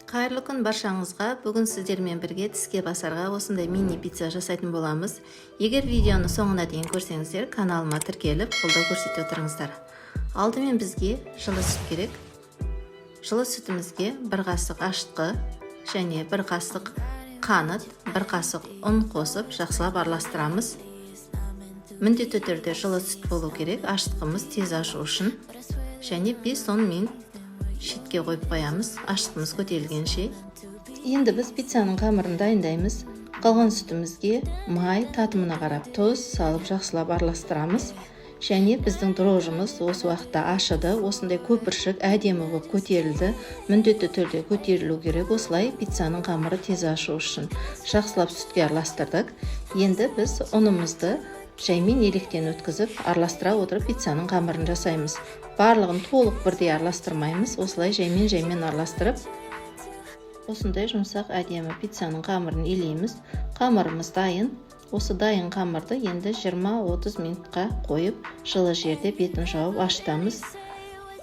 Қайырлы күн баршаңызға. Бүгін сіздермен бірге тіске басарға осындай мини пицца жасайтын боламыз. Егер видеоны соңына дейін көрсеңіздер, каналыма тіркеліп, қолдау көрсете отырыңыздар. Алдымен бізге жылы сүт керек. Жылы сүтімізге 1 қасық ашытқы және 1 қасық қант, 1 қасық ұн қосып, жақсылап араластырамыз. Міндетті түрде жылы сүт болу керек, ашытқымыз тез ашу үшін. Және 5-10 минут шетке қойып қоямыз, ашытқымыз көтерілгенше. Енді біз пиццаның қамырын дайындаймыз. Қалған сүтімізге май, татымына қарап тұз салып жақсылап араластырамыз. Және біздің дрожжымыз осы уақытта ашыды, осындай көпіршік әдемі болып көтерілді. Міндетті түрде көтерілу керек, осылай пиццаның қамыры тез ашу үшін. Жақсылап сүтке араластырдық. Енді біз ұнымызды жаймен електен өткізіп, араластыра отырып пиццаның қамырын жасаймыз. Барлығын толық бірдей араластырмаймыз, осылай жаймен араластырып, осындай жұмсақ әдемі пиццаның қамырын илейміз. Қамырымыз дайын. Осы дайын қамырды енді 20-30 минутқа қойып, жылы жерде бетін жауып ашытамыз.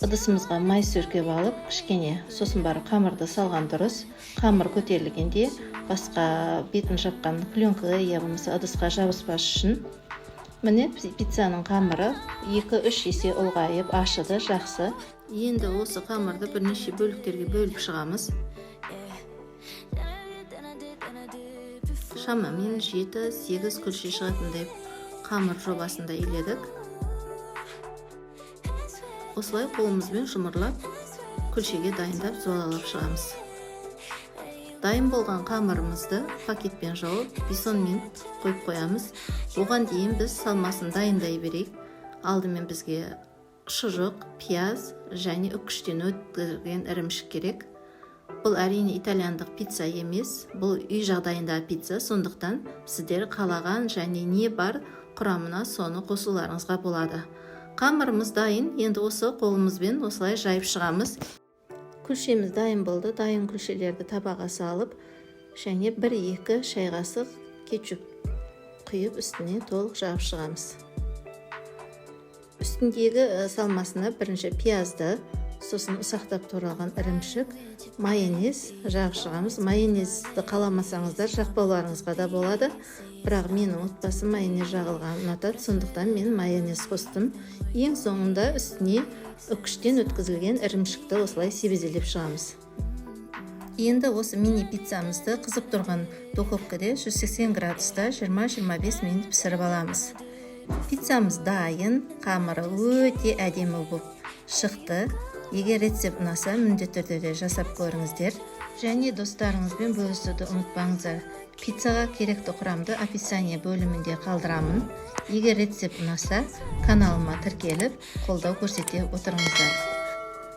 Ыдысымызға май сүркеп алып, кішкене сосын бары қамырды салған дұрыс. Қамыр көтерілгенде басқа бетін жапқан пленкаға я болмаса ыдысқа жабыспас үшін. Міне пиццаның қамыры 2-3 есе ұлғайып ашыды, жақсы. Енді осы қамырды бірнеше бөліктерге бөліп шығамыз. Шамамен 7-8 күлше шығатындай қамыр жобасында иледік. Осылай қолымызбен жұмырлап, күлшеге дайындап зуалап шығамыз. Дайын болған қамырымызды пакетпен жауып 5-10 минут қойып қоямыз. Оған дейін біз салмасын дайындай берейік. Алдымен бізге шұжық, пияз және үккіштен өткізілген ірімшік керек. Бұл әрине итальяндық пицца емес, бұл үй жағдайындағы пицца, сондықтан сіздер қалаған және не бар құрамына соны қосуларыңызға болады. Қамырымыз дайын, енді осы қолымызбен осылай жайып шығамыз. Күлшеміз дайын болды. Дайын күлшелерді табаға салып, және 1-2 шай қасық кетчуп құйып үстіне толық жағып шығамыз. Үстіндегі салмасына бірінші пиязды, сосын ұсақтап туралған ірімшік, майонез жағып шығамыз. Майонезді қаламасаңыздар жақпауларыңызға да болады. Бірақ менің отбасы майонез жағылған ұнатады, сондықтан мен майонез қостым. Ең соңында үстіне үккіштен өткізілген ірімшікті осылай себезелеп шығамыз. Енді осы мини пиццамызды қызып тұрған духовкада 180 градуста 20-25 минут пісіріп аламыз. Пиццамыз дайын, қамыры өте әдемі болып шықты. Егер рецепт ұнаса, міндетті түрде жасап көріңіздер. Және достарыңызбен бөлісуді ұмытпаңыздар. Пиццаға керекті құрамды описание бөлімінде қалдырамын. Егер рецепт ұнаса, каналыма тіркеліп, қолдау көрсете отырыңыздар.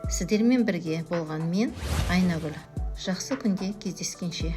Сіздермен бірге болған мен Айнагүл. Жақсы күнде кездескенше.